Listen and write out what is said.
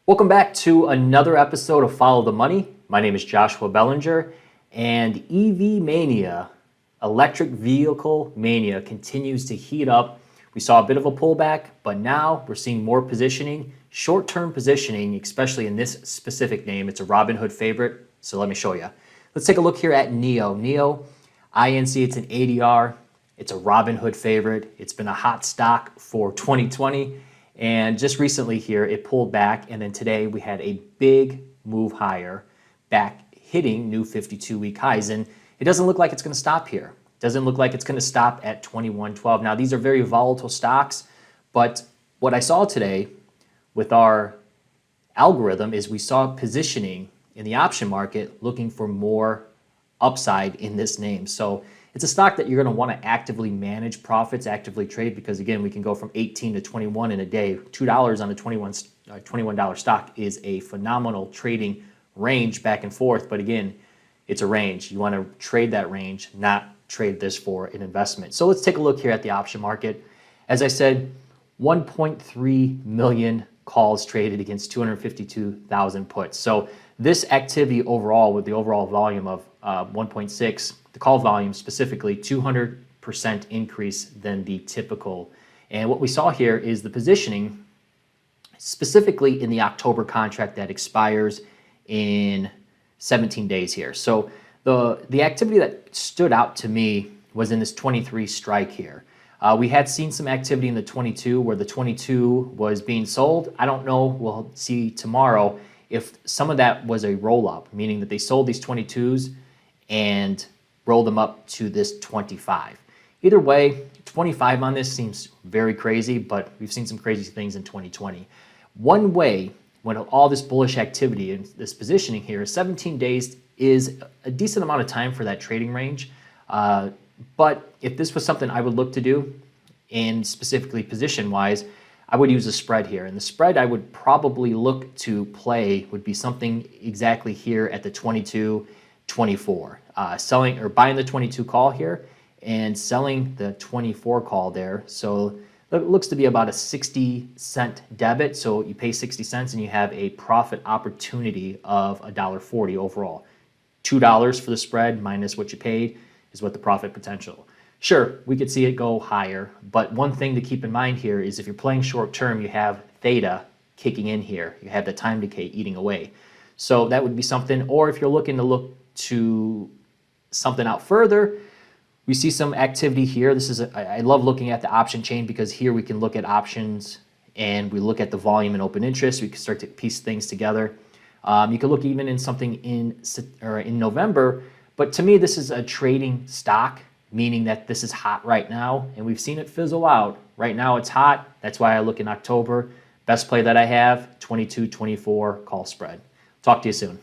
Welcome back to another episode of Follow the Money. My name is Joshua Belanger, and EV Mania, electric vehicle mania, continues to heat up. We saw a bit of a pullback, but now we're seeing more positioning, short-term positioning, especially in this specific name. It's a Robinhood favorite, so let me show you. Let's take a look here at NIO. NIO, INC, it's an ADR. It's a Robinhood favorite. It's been a hot stock for 2020. And just recently here, it pulled back, and then today we had a big move higher, back hitting new 52-week highs. And it doesn't look like it's going to stop here. It doesn't look like it's going to stop at 21.12. Now, these are very volatile stocks, but what I saw today with our algorithm is we saw positioning in the option market looking for more upside in this name. So it's a stock that you're going to want to actively manage profits, actively trade, because again, we can go from 18 to 21 in a day. $2 on a $21 stock is a phenomenal trading range back and forth. But again, it's a range. You want to trade that range, not trade this for an investment. So let's take a look here at the option market. As I said, 1.3 million calls traded against 252,000 puts. So this activity overall, with the overall volume of 1.6, the call volume specifically, 200% increase than the typical. And what we saw here is the positioning specifically in the October contract that expires in 17 days here. So the activity that stood out to me was in this 23 strike here. We had seen some activity in the 22 where the 22 was being sold. I don't know, we'll see tomorrow if some of that was a roll-up, meaning that they sold these 22s and rolled them up to this 25. Either way, 25 on this seems very crazy, but we've seen some crazy things in 2020. One way, when all this bullish activity and this positioning here, 17 days is a decent amount of time for that trading range. But if this was something I would look to do, and specifically position-wise, I would use a spread here. And the spread I would probably look to play would be something exactly here at the 22, 24. Selling or buying the 22 call here and selling the 24 call there. So it looks to be about a 60-cent debit. So you pay 60 cents and you have a profit opportunity of $1.40 overall. $2 for the spread minus what you paid is what the profit potential. Sure, we could see it go higher, but one thing to keep in mind here is if you're playing short term, you have theta kicking in here. You have the time decay eating away. So that would be something, or if you're looking to look to something out further, we see some activity here. This is I love looking at the option chain because here we can look at options and we look at the volume and open interest. We can start to piece things together. You could look even in something in November, but to me, this is a trading stock, meaning that this is hot right now, and we've seen it fizzle out. Right now, it's hot. That's why I look in October. Best play that I have, 22-24 call spread. Talk to you soon.